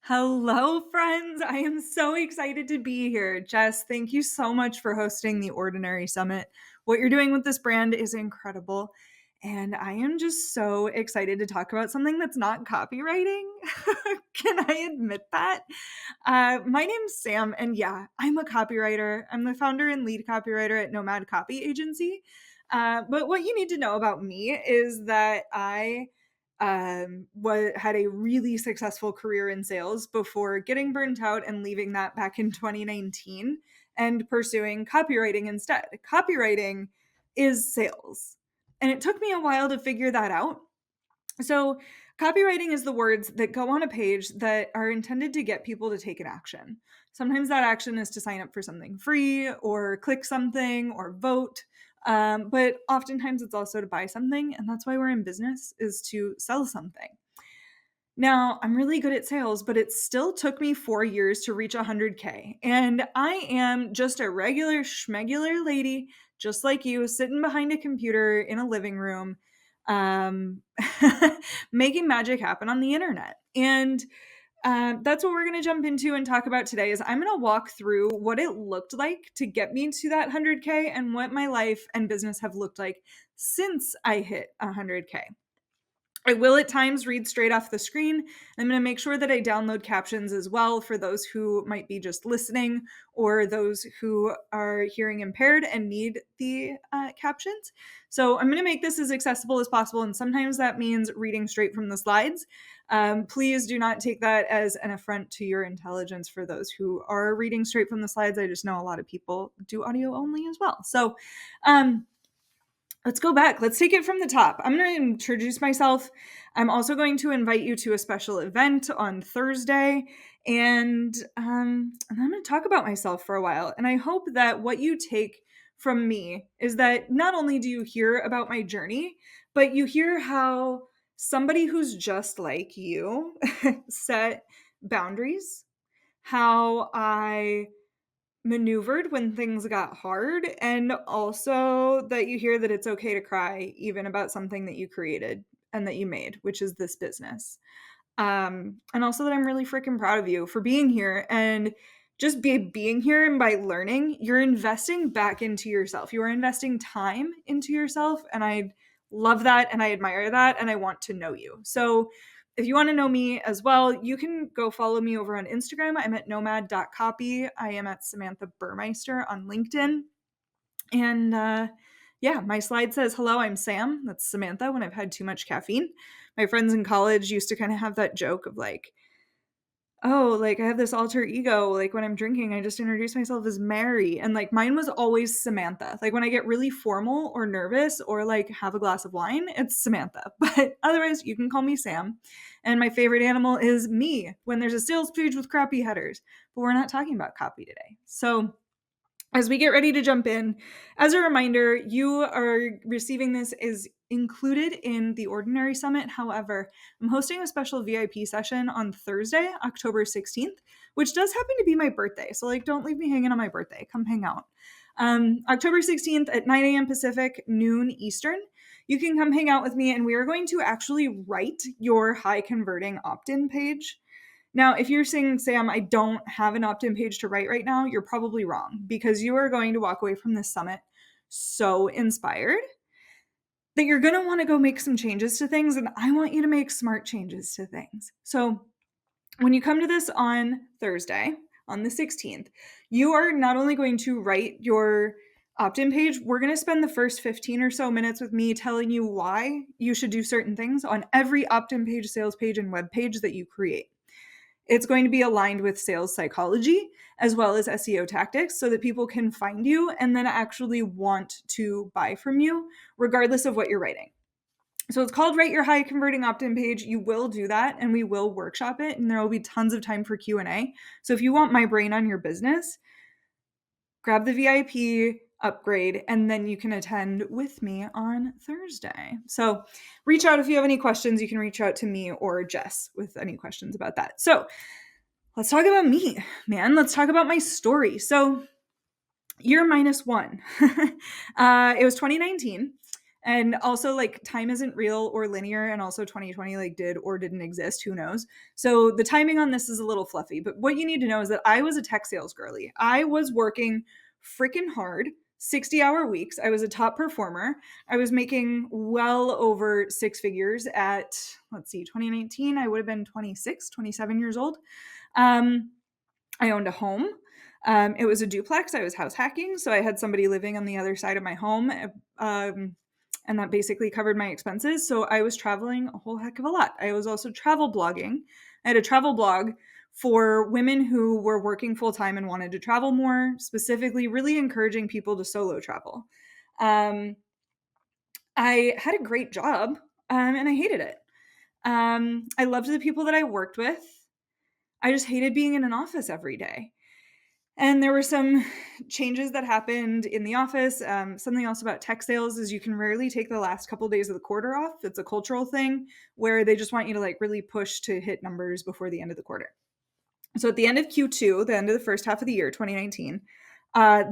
Hello, friends. I am so excited to be here. Jess, thank you so much for hosting the Ordinary Summit. What you're doing with this brand is incredible. And I am just so excited to talk about something that's not copywriting. Can I admit that? My name's Sam, and yeah, I'm a copywriter. I'm the founder and lead copywriter at Nomad Copy Agency. But what you need to know about me is that I had a really successful career in sales before getting burnt out and leaving that back in 2019 and pursuing copywriting instead. Copywriting is sales. And it took me a while to figure that out. So, copywriting is the words that go on a page that are intended to get people to take an action. Sometimes that action is to sign up for something free or click something or vote. But oftentimes it's also to buy something. And that's why we're in business, is to sell something. Now, I'm really good at sales, but it still took me 4 years to reach 100K. And I am just a regular schmegular lady, just like you, sitting behind a computer in a living room, um, making magic happen on the internet. And that's what we're going to jump into and talk about today. Is I'm going to walk through what it looked like to get me to that 100K and what my life and business have looked like since I hit 100K. I will at times read straight off the screen. I'm going to make sure that I download captions as well for those who might be just listening or those who are hearing impaired and need the captions. So I'm going to make this as accessible as possible. And sometimes that means reading straight from the slides. Please do not take that as an affront to your intelligence for those who are reading straight from the slides. I just know a lot of people do audio only as well. So, let's go back. Let's take it from the top. I'm going to introduce myself. I'm also going to invite you to a special event on Thursday. And I'm going to talk about myself for a while. And I hope that what you take from me is that not only do you hear about my journey, but you hear how somebody who's just like you set boundaries, how I maneuvered when things got hard, and also that you hear that it's okay to cry even about something that you created and that you made, which is this business. And also that I'm really freaking proud of you for being here and just being here, and by learning, you're investing back into yourself. You are investing time into yourself, and I love that and I admire that and I want to know you. So if you want to know me as well, you can go follow me over on Instagram. I'm at nomad.copy. I am at Samantha Burmeister on LinkedIn. And yeah, my slide says, hello, I'm Sam. That's Samantha when I've had too much caffeine. My friends in college used to kind of have that joke of like, oh, like I have this alter ego. Like when I'm drinking, I just introduce myself as Mary. And like mine was always Samantha. Like when I get really formal or nervous or like have a glass of wine, it's Samantha. But otherwise, you can call me Sam. And my favorite animal is me when there's a sales page with crappy headers. But we're not talking about copy today. So as we get ready to jump in, as a reminder, you are receiving this is included in the Ordinary Summit. However, I'm hosting a special VIP session on Thursday, October 16th, which does happen to be my birthday. So like, don't leave me hanging on my birthday. Come hang out. October 16th at 9 a.m. Pacific, noon Eastern. You can come hang out with me, and we are going to actually write your high converting opt-in page. Now, if you're saying, Sam, I don't have an opt-in page to write right now, you're probably wrong, because you are going to walk away from this summit so inspired that you're going to want to go make some changes to things, and I want you to make smart changes to things. So when you come to this on Thursday, on the 16th, you are not only going to write your opt-in page, we're going to spend the first 15 or so minutes with me telling you why you should do certain things on every opt-in page, sales page, and web page that you create. It's going to be aligned with sales psychology as well as SEO tactics so that people can find you and then actually want to buy from you regardless of what you're writing. So it's called Write Your High Converting Opt-in Page. You will do that and we will workshop it, and there will be tons of time for Q&A. So if you want my brain on your business, grab the VIP upgrade and then you can attend with me on Thursday. So reach out if you have any questions. You can reach out to me or Jess with any questions about that. So let's talk about me, man. Let's talk about my story. So year -1. It was 2019. And also, like, time isn't real or linear, and also 2020, like, did or didn't exist, who knows? So the timing on this is a little fluffy, but what you need to know is that I was a tech sales girly. I was working freaking hard, 60-hour weeks. I was a top performer. I was making well over six figures at, let's see, 2019, I would have been 26, 27 years old. I owned a home. It was a duplex. I was house hacking. So I had somebody living on the other side of my home. And that basically covered my expenses. So I was traveling a whole heck of a lot. I was also travel blogging. I had a travel blog for women who were working full time and wanted to travel more, specifically really encouraging people to solo travel. I had a great job, and I hated it. I loved the people that I worked with. I just hated being in an office every day. And there were some changes that happened in the office. Something else about tech sales is you can rarely take the last couple days of the quarter off. It's a cultural thing where they just want you to like really push to hit numbers before the end of the quarter. So at the end of Q2, the end of the first half of the year, 2019,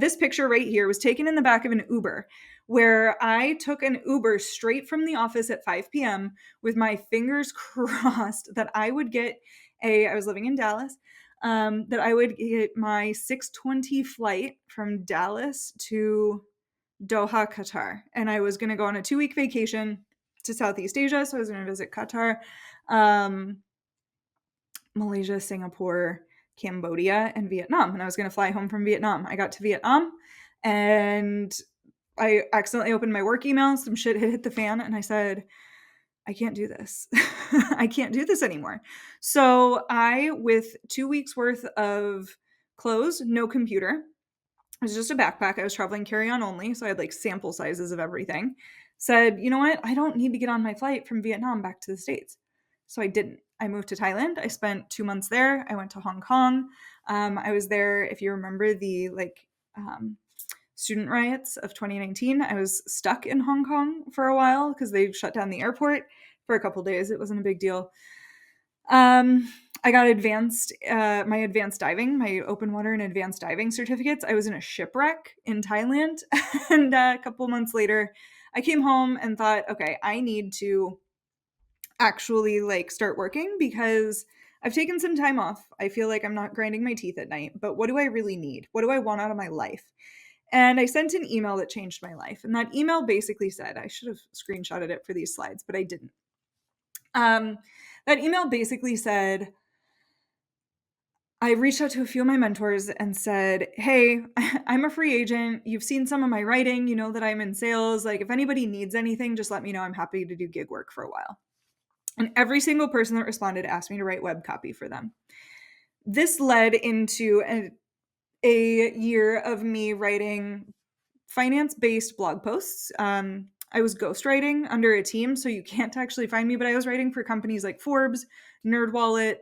this picture right here was taken in the back of an Uber, where I took an Uber straight from the office at 5 p.m. with my fingers crossed that I would get I was living in Dallas, that I would get my 6:20 flight from Dallas to Doha, Qatar. And I was going to go on a 2-week vacation to Southeast Asia. So I was going to visit Qatar, Malaysia, Singapore, Cambodia, and Vietnam. And I was going to fly home from Vietnam. I got to Vietnam and I accidentally opened my work email. Some shit had hit the fan and I said, I can't do this. I can't do this anymore. So I, with 2 weeks worth of clothes, no computer, it was just a backpack. I was traveling carry-on only. So I had like sample sizes of everything. Said, you know what? I don't need to get on my flight from Vietnam back to the States. So I didn't. I moved to Thailand. I spent 2 months there. I went to Hong Kong. I was there, if you remember the student riots of 2019. I was stuck in Hong Kong for a while because they shut down the airport for a couple days. It wasn't a big deal. I got my advanced diving, my open water and advanced diving certificates. I was in a shipwreck in Thailand. And a couple months later, I came home and thought, okay, I need to actually like start working because I've taken some time off. I feel like I'm not grinding my teeth at night, but what do I really need? What do I want out of my life? And I sent an email that changed my life. And that email basically said, I should have screenshotted it for these slides, but I didn't. That email basically said, I reached out to a few of my mentors and said, hey, I'm a free agent. You've seen some of my writing. You know that I'm in sales. Like if anybody needs anything, just let me know. I'm happy to do gig work for a while. And every single person that responded asked me to write web copy for them. This led into a year of me writing finance-based blog posts. I was ghostwriting under a team, so you can't actually find me, but I was writing for companies like Forbes, NerdWallet.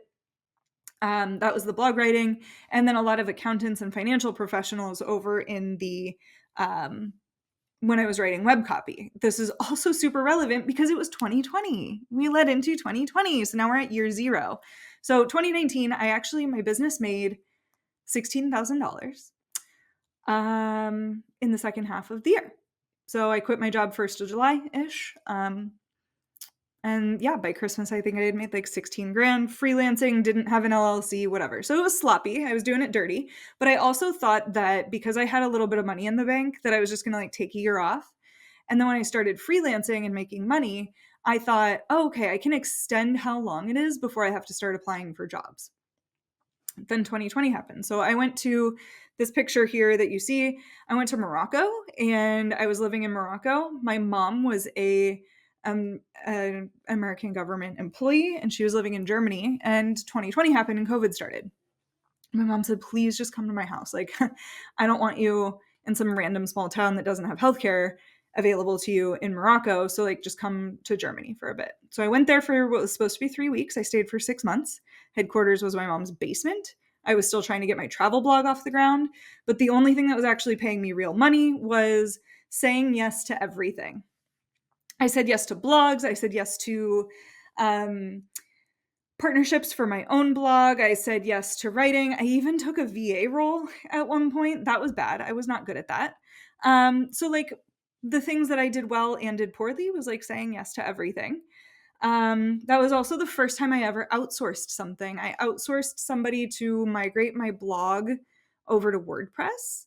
That was the blog writing. And then a lot of accountants and financial professionals over in the when I was writing web copy. This is also super relevant because it was 2020. We led into 2020. So now we're at year 0. So 2019, my business made $16,000 in the second half of the year. So I quit my job 1st of July-ish. And yeah, by Christmas, I think I had made like 16 grand freelancing, didn't have an LLC, whatever. So it was sloppy. I was doing it dirty. But I also thought that because I had a little bit of money in the bank, that I was just going to like take a year off. And then when I started freelancing and making money, I thought, oh, okay, I can extend how long it is before I have to start applying for jobs. Then 2020 happened. So I went to this picture here that you see. I went to Morocco and I was living in Morocco. My mom was an American government employee and she was living in Germany, and 2020 happened and COVID started. My mom said, please just come to my house. Like, I don't want you in some random small town that doesn't have healthcare available to you in Morocco. So like, just come to Germany for a bit. So I went there for what was supposed to be 3 weeks. I stayed for 6 months. Headquarters was my mom's basement. I was still trying to get my travel blog off the ground. But the only thing that was actually paying me real money was saying yes to everything. I said yes to blogs. I said yes to partnerships for my own blog. I said yes to writing. I even took a VA role at one point. That was bad. I was not good at that. So like the things that I did well and did poorly was like saying yes to everything. That was also the first time I ever outsourced something. I outsourced somebody to migrate my blog over to WordPress.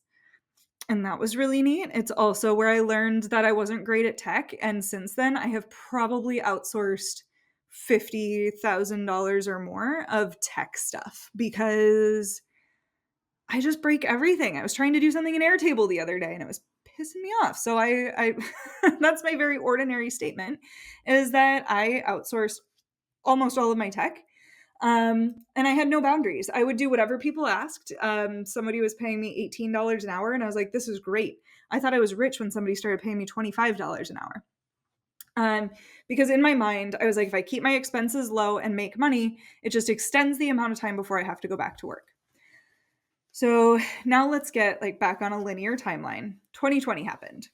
And that was really neat. It's also where I learned that I wasn't great at tech. And since then, I have probably outsourced $50,000 or more of tech stuff because I just break everything. I was trying to do something in Airtable the other day and it was pissing me off. So I that's my very ordinary statement, is that I outsourced almost all of my tech. And I had no boundaries. I would do whatever people asked. Somebody was paying me $18 an hour, and I was like, this is great. I thought I was rich when somebody started paying me $25 an hour. Because in my mind, I was like, if I keep my expenses low and make money, it just extends the amount of time before I have to go back to work. So now let's get like back on a linear timeline. 2020 happened.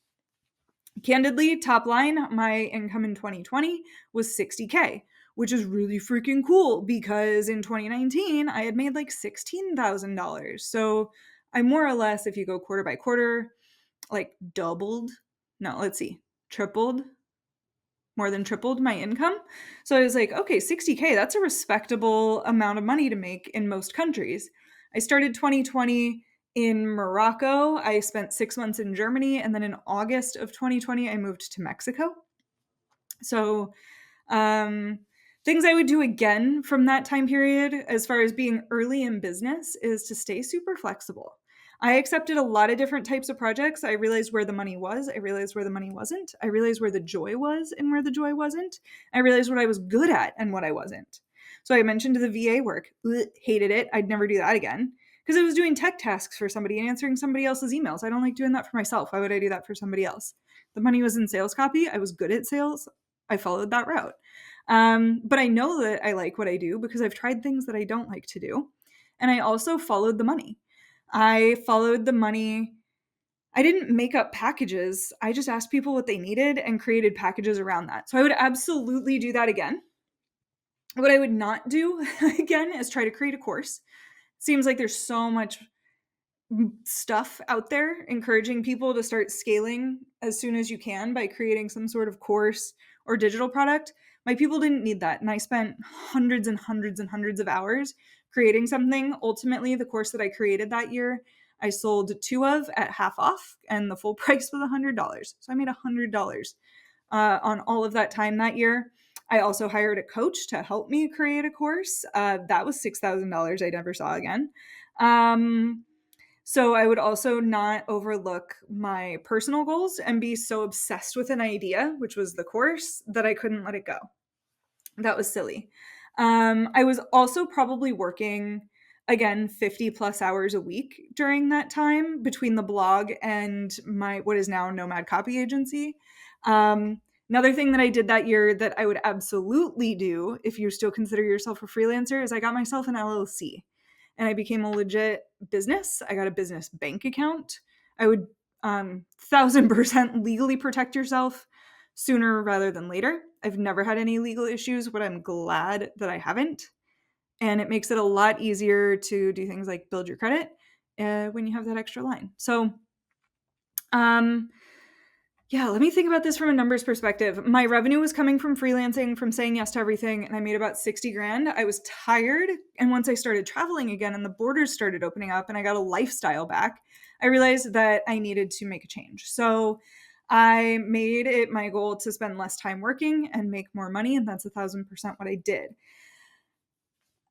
Candidly, top line, my income in 2020 was $60K, which is really freaking cool because in 2019, I had made like $16,000. So I more or less, if you go quarter by quarter, like more than tripled my income. So I was like, okay, 60K, that's a respectable amount of money to make in most countries. I started 2020 in Morocco. I spent 6 months in Germany. And then in August of 2020, I moved to Mexico. So things I would do again from that time period, as far as being early in business, is to stay super flexible. I accepted a lot of different types of projects. I realized where the money was. I realized where the money wasn't. I realized where the joy was and where the joy wasn't. I realized what I was good at and what I wasn't. So I mentioned the VA work. Hated it. I'd never do that again because I was doing tech tasks for somebody and answering somebody else's emails. I don't like doing that for myself. Why would I do that for somebody else? The money was in sales copy. I was good at sales. I followed that route. But I know that I like what I do because I've tried things that I don't like to do. And I also followed the money. I followed the money. I didn't make up packages. I just asked people what they needed and created packages around that. So I would absolutely do that again. What I would not do again is try to create a course. It seems like there's so much stuff out there encouraging people to start scaling as soon as you can by creating some sort of course or digital product. My people didn't need that. And I spent hundreds and hundreds and hundreds of hours creating something. Ultimately, the course that I created that year, I sold 2 of at half off, and the full price was $100. So I made $100 on all of that time that year. I also hired a coach to help me create a course. That was $6,000 I never saw again. So I would also not overlook my personal goals and be so obsessed with an idea, which was the course, that I couldn't let it go. That was silly. I was also probably working, again, 50 plus hours a week during that time between the blog and my what is now Nomad Copy Agency. Another thing that I did that year that I would absolutely do if you still consider yourself a freelancer is I got myself an LLC. And I became a legit business. I got a business bank account. I would 1,000% legally protect yourself sooner rather than later. I've never had any legal issues, but I'm glad that I haven't. And it makes it a lot easier to do things like build your credit when you have that extra line. So, yeah, let me think about this from a numbers perspective. My revenue was coming from freelancing, from saying yes to everything, and I made about 60 grand. I was tired. And once I started traveling again and the borders started opening up and I got a lifestyle back, I realized that I needed to make a change. So I made it my goal to spend less time working and make more money. And that's 1,000% what I did.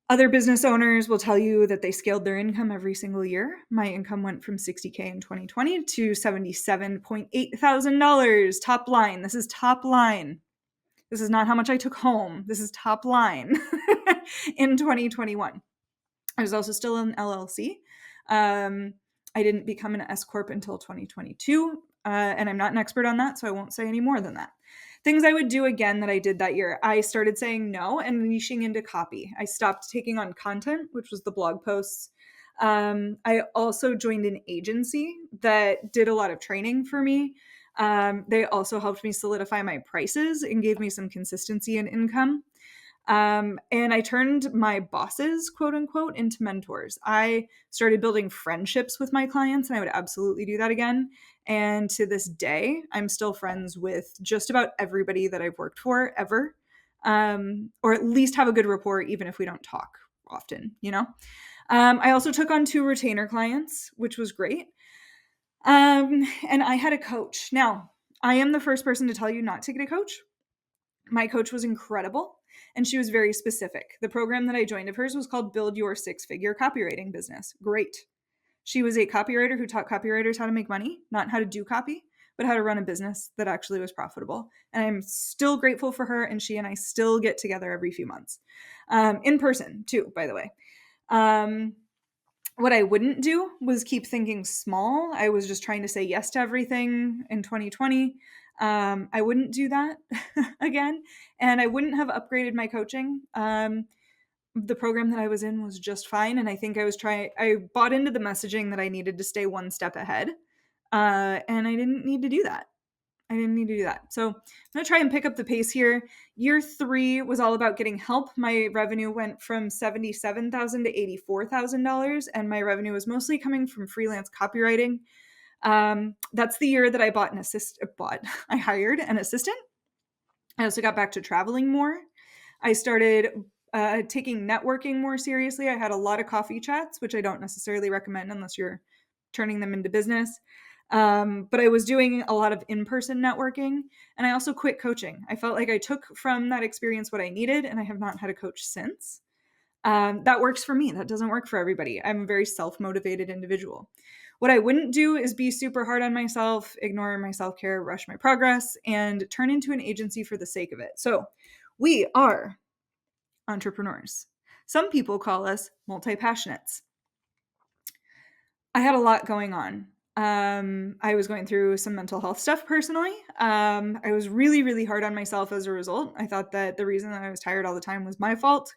Other business owners will tell you that they scaled their income every single year. My income went from 60K in 2020 to $77.8 thousand. Top line. This is top line. This is not how much I took home. This is top line in 2021. I was also still in LLC. I didn't become an S Corp until 2022. And I'm not an expert on that, so I won't say any more than that. Things I would do again that I did that year. I started saying no and niching into copy. I stopped taking on content, which was the blog posts. I also joined an agency that did a lot of training for me. They also helped me solidify my prices and gave me some consistency in income. And I turned my bosses, quote unquote, into mentors. I started building friendships with my clients, and I would absolutely do that again. And to this day, I'm still friends with just about everybody that I've worked for ever, or at least have a good rapport, even if we don't talk often, you know? I also took on 2 retainer clients, which was great. And I had a coach. Now, I am the first person to tell you not to get a coach. My coach was incredible, and she was very specific. The program that I joined of hers was called Build Your Six-Figure Copywriting Business. Great. She was a copywriter who taught copywriters how to make money, not how to do copy, but how to run a business that actually was profitable. And I'm still grateful for her, and she and I still get together every few months. In person, too, by the way. What I wouldn't do was keep thinking small. I was just trying to say yes to everything in 2020. I wouldn't do that again. And I wouldn't have upgraded my coaching. The program that I was in was just fine. And I think I bought into the messaging that I needed to stay one step ahead. And I didn't need to do that. So I'm going to try and pick up the pace here. Year 3 was all about getting help. My revenue went from $77,000 to $84,000, and my revenue was mostly coming from freelance copywriting. That's the year that I I hired an assistant. I also got back to traveling more. I started taking networking more seriously. I had a lot of coffee chats, which I don't necessarily recommend unless you're turning them into business. But I was doing a lot of in-person networking, and I also quit coaching. I felt like I took from that experience what I needed, and I have not had a coach since. That works for me. That doesn't work for everybody. I'm a very self-motivated individual. What I wouldn't do is be super hard on myself, ignore my self-care, rush my progress, and turn into an agency for the sake of it. So we are entrepreneurs. Some people call us multi-passionates. I had a lot going on. I was going through some mental health stuff personally. I was really, really hard on myself as a result. I thought that the reason that I was tired all the time was my fault.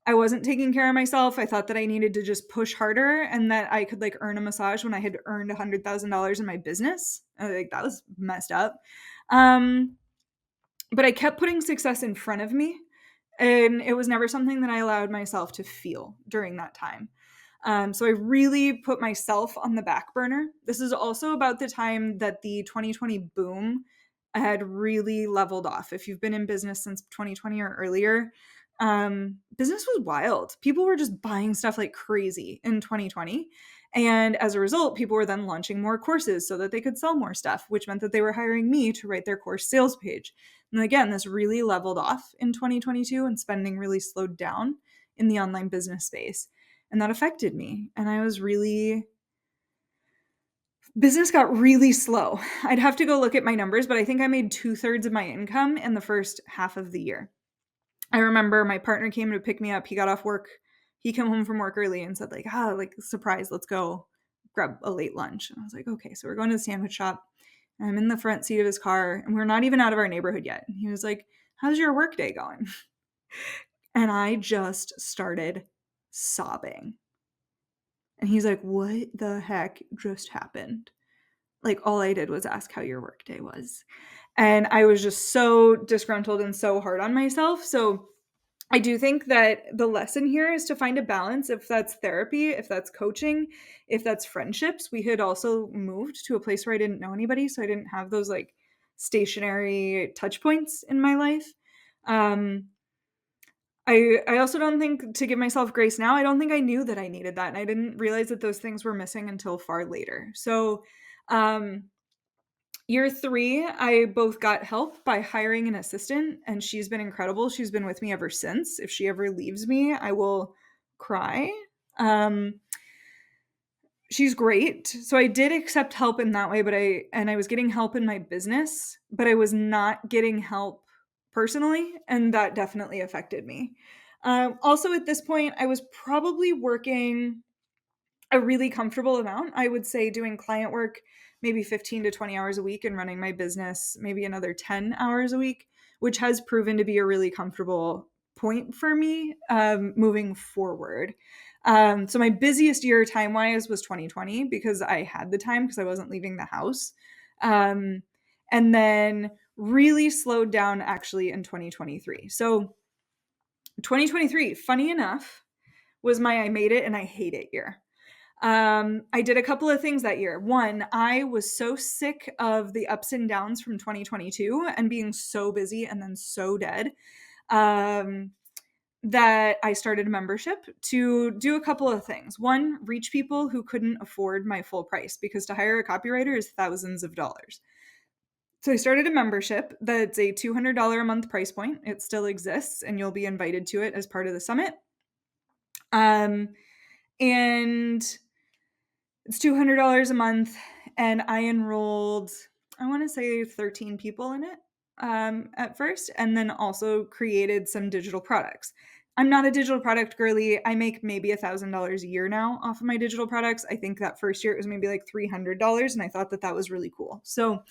I wasn't taking care of myself. I thought that I needed to just push harder and that I could like earn a massage when I had earned $100,000 in my business. Like that was messed up. But I kept putting success in front of me, and it was never something that I allowed myself to feel during that time. So I really put myself on the back burner. This is also about the time that the 2020 boom had really leveled off. If you've been in business since 2020 or earlier, business was wild. People were just buying stuff like crazy in 2020. And as a result, people were then launching more courses so that they could sell more stuff, which meant that they were hiring me to write their course sales page. And again, this really leveled off in 2022 and spending really slowed down in the online business space. And that affected me. And business got really slow. I'd have to go look at my numbers, but I think I made 2/3 of my income in the first half of the year. I remember my partner came to pick me up. He got off work. He came home from work early and said like surprise, let's go grab a late lunch. And I was like, okay. So we're going to the sandwich shop. And I'm in the front seat of his car, and we're not even out of our neighborhood yet. And he was like, how's your work day going? And I just started sobbing. And he's like, what the heck just happened? Like, all I did was ask how your workday was. And I was just so disgruntled and so hard on myself. So I do think that the lesson here is to find a balance. If that's therapy, if that's coaching, if that's friendships. We had also moved to a place where I didn't know anybody. So I didn't have those like stationary touch points in my life. I also don't think, to give myself grace now, I don't think I knew that I needed that. And I didn't realize that those things were missing until far later. So year 3, I both got help by hiring an assistant, and she's been incredible. She's been with me ever since. If she ever leaves me, I will cry. She's great. So I did accept help in that way, but I was getting help in my business, but I was not getting help personally, and that definitely affected me. Also, at this point, I was probably working a really comfortable amount. I would say doing client work maybe 15 to 20 hours a week and running my business maybe another 10 hours a week, which has proven to be a really comfortable point for me moving forward. So my busiest year time-wise was 2020 because I had the time because I wasn't leaving the house. And then really slowed down actually in 2023. So 2023, funny enough, was my I made it and I hate it year. I did a couple of things that year. One, I was so sick of the ups and downs from 2022 and being so busy and then so dead, that I started a membership to do a couple of things. One, reach people who couldn't afford my full price, because to hire a copywriter is thousands of dollars. So I started a membership that's a $200 a month price point. It still exists, and you'll be invited to it as part of the summit. And it's $200 a month, and I enrolled, I want to say 13 people in it at first, and then also created some digital products. I'm not a digital product girly. I make maybe $1,000 a year now off of my digital products. I think that first year it was maybe like $300, and I thought that that was really cool. So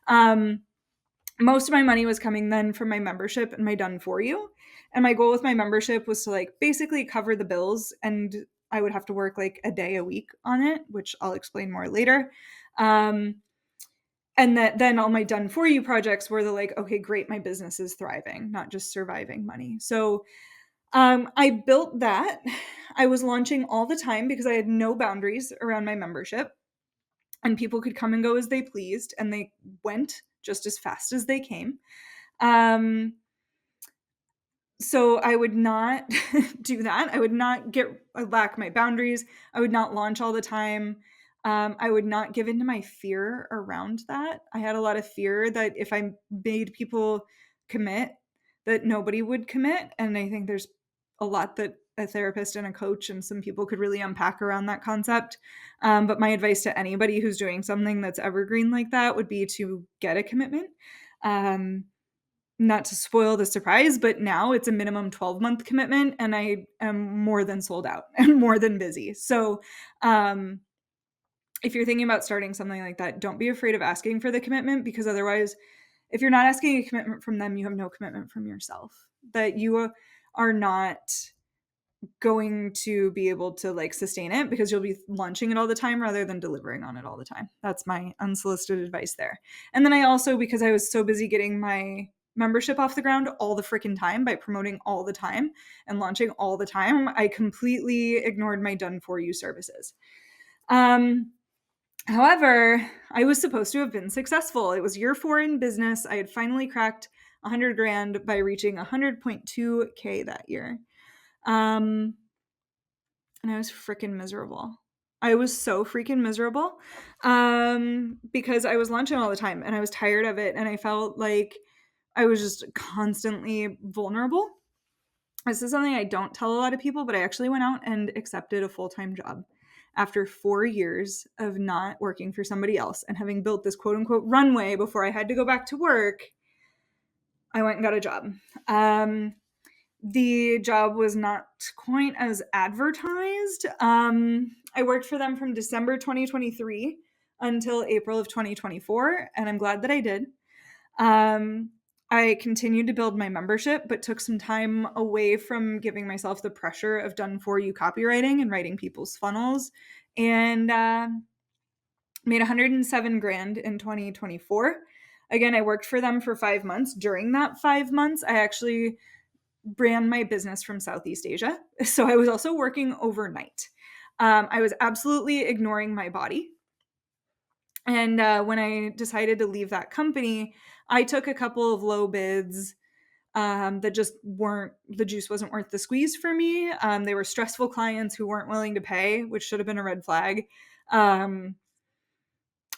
most of my money was coming then from my membership and my done for you. And my goal with my membership was to like basically cover the bills, and I would have to work like a day a week on it, which I'll explain more later. And that then all my done for you projects were the like, okay, great, my business is thriving, not just surviving money. So I built that. I was launching all the time because I had no boundaries around my membership, and people could come and go as they pleased, and they went just as fast as they came. So I would not do that. I would not lack my boundaries. I would not launch all the time. I would not give into my fear around that. I had a lot of fear that if I made people commit, that nobody would commit. And I think there's a lot that a therapist and a coach and some people could really unpack around that concept. But my advice to anybody who's doing something that's evergreen like that would be to get a commitment. Not to spoil the surprise, but now it's a minimum 12-month commitment, and I am more than sold out and more than busy. So if you're thinking about starting something like that, don't be afraid of asking for the commitment, because otherwise, if you're not asking a commitment from them, you have no commitment from yourself, that you are not going to be able to like sustain it, because you'll be launching it all the time rather than delivering on it all the time. That's my unsolicited advice there. And then I also, because I was so busy getting my membership off the ground all the freaking time by promoting all the time and launching all the time, I completely ignored my done for you services. However, I was supposed to have been successful. It was year 4 in business. I had finally cracked 100 grand by reaching 100.2K that year. And I was freaking miserable. I was so freaking miserable because I was launching all the time and I was tired of it, and I felt like I was just constantly vulnerable. This is something I don't tell a lot of people, but I actually went out and accepted a full-time job after 4 years of not working for somebody else and having built this quote unquote runway before I had to go back to work. I went and got a job. The job was not quite as advertised. I worked for them from December 2023 until April of 2024, and I'm glad that I did. I continued to build my membership, but took some time away from giving myself the pressure of done for you copywriting and writing people's funnels, and made 107 grand in 2024. Again, I worked for them for 5 months. During that 5 months, I actually ran my business from Southeast Asia. So I was also working overnight. I was absolutely ignoring my body. And when I decided to leave that company, I took a couple of low bids that just weren't, the juice wasn't worth the squeeze for me. They were stressful clients who weren't willing to pay, which should have been a red flag.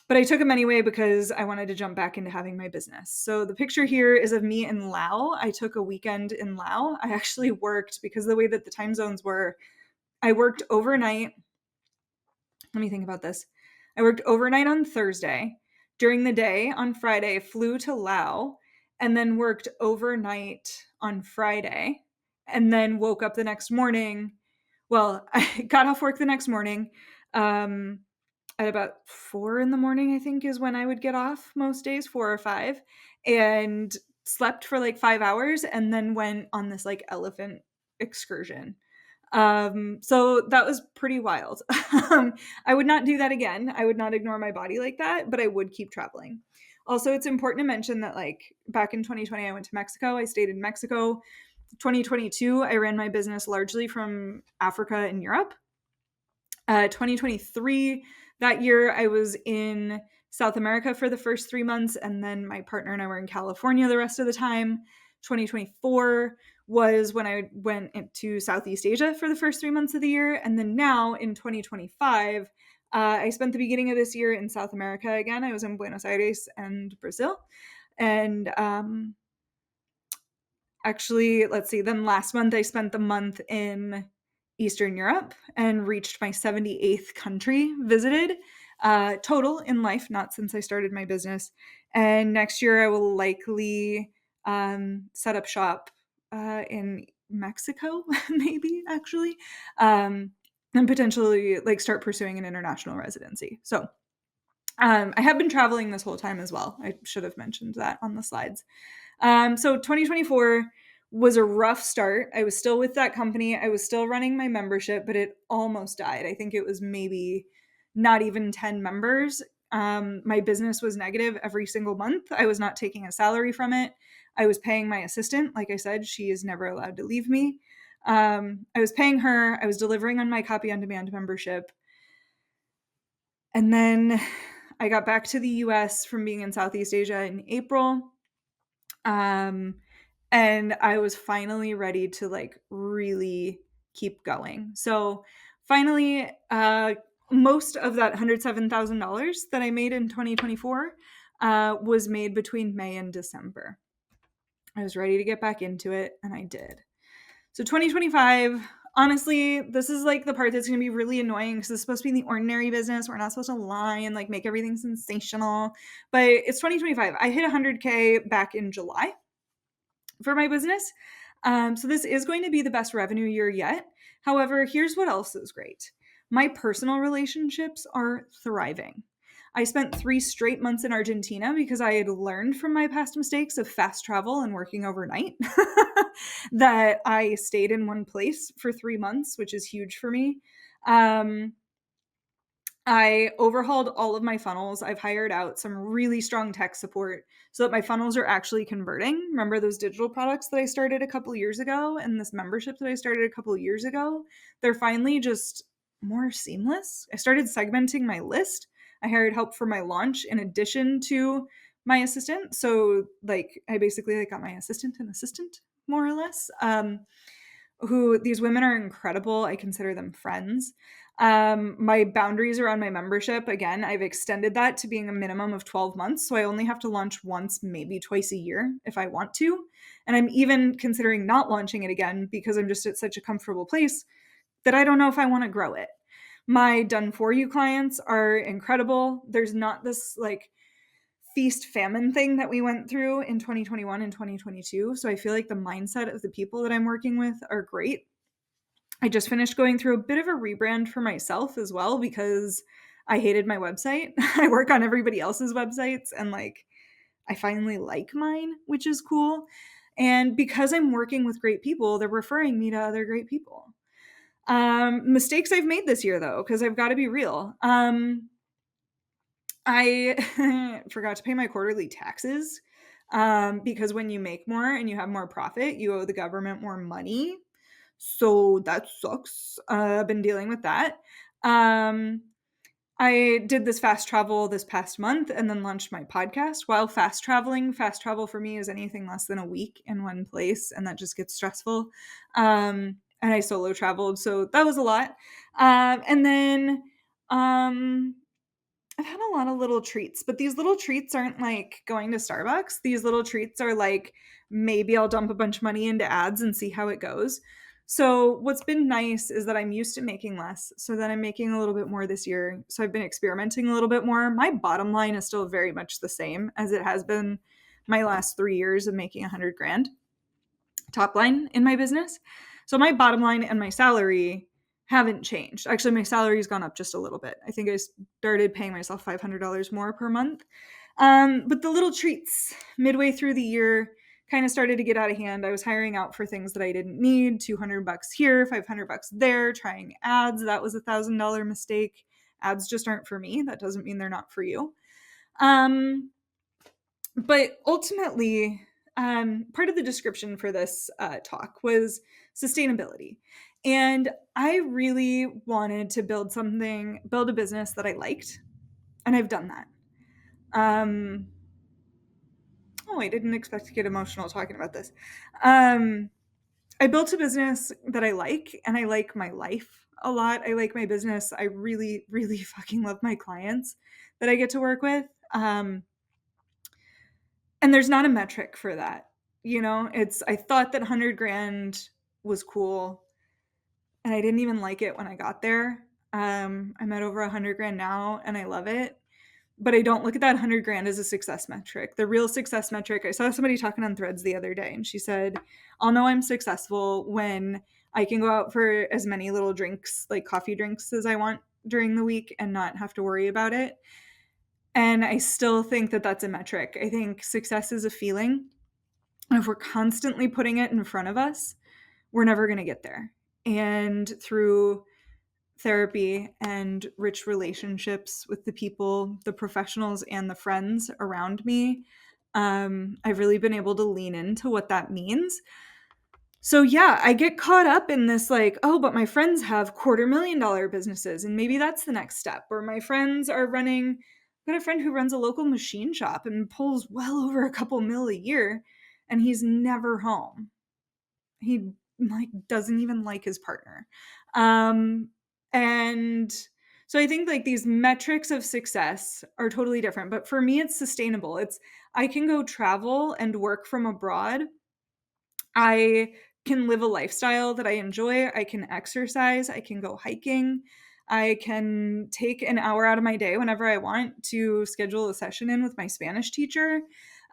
But I took them anyway because I wanted to jump back into having my business. So the picture here is of me in Laos. I took a weekend in Laos. I actually worked, because of the way that the time zones were, I worked overnight. Let me think about this. I worked overnight on Thursday. During the day on Friday, flew to Laos, and then worked overnight on Friday, and then woke up the next morning. Well, I got off work the next morning. At about 4 in the morning, I think, is when I would get off most days, 4 or 5, and slept for like 5 hours, and then went on this like elephant excursion. So that was pretty wild. I would not do that again. I would not ignore my body like that, but I would keep traveling. Also, it's important to mention that like back in 2020, I went to Mexico. I stayed in Mexico. 2022, I ran my business largely from Africa and Europe. 2023, that year, I was in South America for the first 3 months, and then my partner and I were in California the rest of the time. 2024 was when I went into Southeast Asia for the first 3 months of the year. And then now in 2025, I spent the beginning of this year in South America again. I was in Buenos Aires and Brazil. And actually, let's see, then last month I spent the month in Eastern Europe and reached my 78th country visited total in life, not since I started my business. And next year I will likely set up shop in Mexico, maybe actually, and potentially like start pursuing an international residency. So I have been traveling this whole time as well. I should have mentioned that on the slides. So 2024 was a rough start. I was still with that company. I was still running my membership, but it almost died. I think it was maybe not even 10 members. My business was negative every single month. I was not taking a salary from it. I was paying my assistant. Like I said, she is never allowed to leave me. I was paying her. I was delivering on my copy on demand membership. And then I got back to the US from being in Southeast Asia in April. And I was finally ready to like really keep going. So finally, most of that $107,000 that I made in 2024 was made between May and December. I was ready to get back into it, and I did. So 2025, honestly, this is like the part that's going to be really annoying because it's supposed to be the ordinary business. We're not supposed to lie and like make everything sensational, but it's 2025. I hit 100K back in July for my business. So this is going to be the best revenue year yet. However, here's what else is great. My personal relationships are thriving. I spent 3 straight months in Argentina because I had learned from my past mistakes of fast travel and working overnight that I stayed in one place for 3 months, which is huge for me. I overhauled all of my funnels. I've hired out some really strong tech support so that my funnels are actually converting. Remember those digital products that I started a couple years ago and this membership that I started a couple years ago? They're finally just more seamless. I started segmenting my list. I hired help for my launch in addition to my assistant. So like I basically like got my assistant and assistant more or less. Who these women are incredible. I consider them friends. My boundaries around my membership, again, I've extended that to being a minimum of 12 months. So I only have to launch once, maybe twice a year if I want to. And I'm even considering not launching it again because I'm just at such a comfortable place that I don't know if I want to grow it. My done for you clients are incredible. There's not this like feast famine thing that we went through in 2021 and 2022. So I feel like the mindset of the people that I'm working with are great. I just finished going through a bit of a rebrand for myself as well because I hated my website. I work on everybody else's websites and like I finally like mine, which is cool. And because I'm working with great people, they're referring me to other great people. Mistakes I've made this year though, because I've got to be real. I forgot to pay my quarterly taxes because when you make more and you have more profit, you owe the government more money. So that sucks. I've been dealing with that. I did this fast travel this past month and then launched my podcast while fast traveling. Fast travel for me is anything less than a week in one place, and that just gets stressful. And I solo traveled, so that was a lot. And then I've had a lot of little treats, but these little treats aren't like going to Starbucks. These little treats are like maybe I'll dump a bunch of money into ads and see how it goes. So what's been nice is that I'm used to making less, so that I'm making a little bit more this year. So I've been experimenting a little bit more. My bottom line is still very much the same as it has been my last 3 years of making 100 grand top line in my business. So my bottom line and my salary haven't changed. Actually, my salary's gone up just a little bit. I think I started paying myself $500 more per month. But the little treats midway through the year kind of started to get out of hand. I was hiring out for things that I didn't need, $200 here, $500 there, trying ads. That was $1,000 mistake. Ads just aren't for me. That doesn't mean they're not for you. But ultimately, part of the description for this talk was sustainability. And I really wanted to build a business that I liked. And I've done that. Um, oh, I didn't expect to get emotional talking about this. Um, I built a business that I like, and I like my life a lot. I like my business. I really, really fucking love my clients that I get to work with. And there's not a metric for that. I thought that 100 grand was cool, and I didn't even like it when I got there. I'm at over 100 grand now, and I love it. But I don't look at that 100 grand as a success metric. The real success metric, I saw somebody talking on Threads the other day, and she said, I'll know I'm successful when I can go out for as many little drinks, like coffee drinks, as I want during the week and not have to worry about it. And I still think that that's a metric. I think success is a feeling. And if we're constantly putting it in front of us, we're never going to get there. And through therapy and rich relationships with the people, the professionals, and the friends around me, I've really been able to lean into what that means. So yeah, I get caught up in this like, oh, but my friends have $250,000 businesses, and maybe that's the next step. Or my friends are running. I've got a friend who runs a local machine shop and pulls well over a couple mil a year, and he's never home. He like doesn't even like his partner. And so I think like these metrics of success are totally different, but for me it's sustainable. I can go travel and work from abroad. I can live a lifestyle that I enjoy. I can exercise. I can go hiking. I can take an hour out of my day whenever I want to schedule a session in with my Spanish teacher.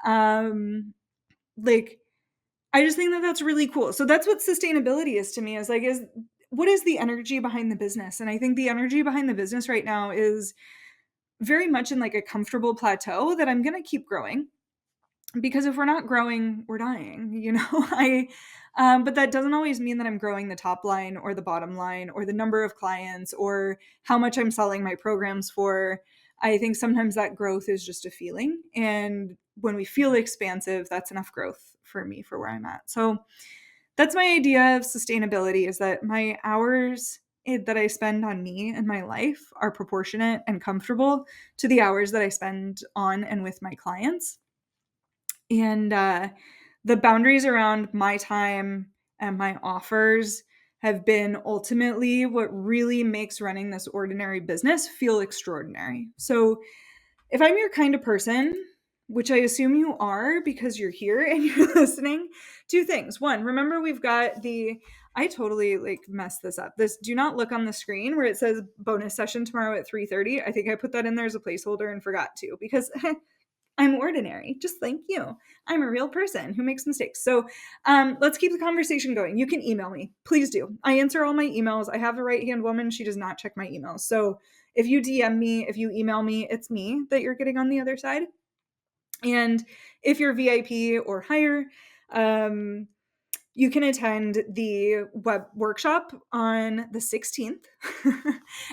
Like, I just think that that's really cool. So that's what sustainability is to me, is what is the energy behind the business? And I think the energy behind the business right now is very much in like a comfortable plateau that I'm going to keep growing, because if we're not growing, we're dying. But that doesn't always mean that I'm growing the top line or the bottom line or the number of clients or how much I'm selling my programs for. I think sometimes that growth is just a feeling. And when we feel expansive, that's enough growth for me for where I'm at. So that's my idea of sustainability, is that my hours that I spend on me and my life are proportionate and comfortable to the hours that I spend on and with my clients. And the boundaries around my time and my offers have been ultimately what really makes running this ordinary business feel extraordinary. So if I'm your kind of person, which I assume you are because you're here and you're listening, two things. One, remember we've got I totally like messed this up. This do not look on the screen where it says bonus session tomorrow at 3:30. I think I put that in there as a placeholder and forgot to, because I'm ordinary, just like you. I'm a real person who makes mistakes. So let's keep the conversation going. You can email me. Please do. I answer all my emails. I have a right-hand woman. She does not check my emails. So if you DM me, if you email me, it's me that you're getting on the other side. And if you're VIP or higher, you can attend the web workshop on the 16th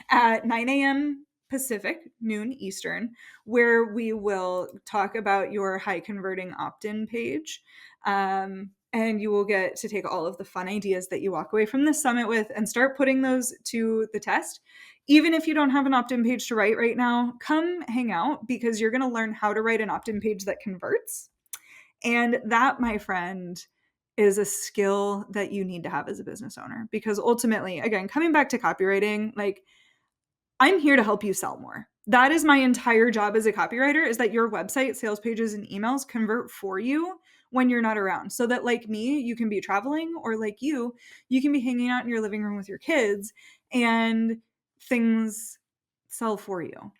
at 9 a.m. Pacific, noon Eastern, where we will talk about your high converting opt-in page. And you will get to take all of the fun ideas that you walk away from this summit with and start putting those to the test. Even if you don't have an opt-in page to write right now, come hang out, because you're going to learn how to write an opt-in page that converts. And that, my friend, is a skill that you need to have as a business owner, because ultimately, again, coming back to copywriting, like, I'm here to help you sell more. That is my entire job as a copywriter, is that your website, sales pages, and emails convert for you when you're not around. So that, like me, you can be traveling, or like you can be hanging out in your living room with your kids and things sell for you.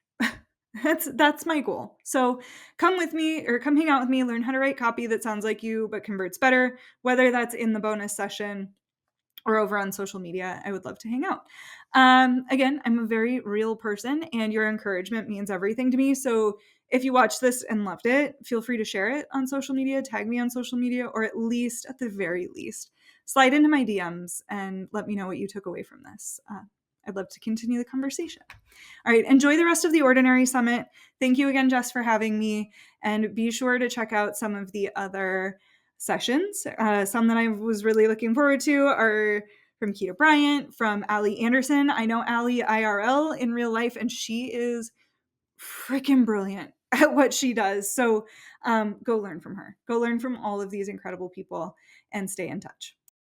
That's my goal. So come with me, or come hang out with me, learn how to write copy that sounds like you but converts better, whether that's in the bonus session or over on social media. I would love to hang out. Again, I'm a very real person, and your encouragement means everything to me. So if you watched this and loved it, feel free to share it on social media, tag me on social media, or at least, at the very least, slide into my DMs and let me know what you took away from this. I'd love to continue the conversation. All right, enjoy the rest of the Ordinary Summit. Thank you again, Jess, for having me. And be sure to check out some of the other sessions. Some that I was really looking forward to are from Keita Bryant, from Allie Anderson. I know Allie IRL in real life, and she is freaking brilliant at what she does. So go learn from her. Go learn from all of these incredible people and stay in touch.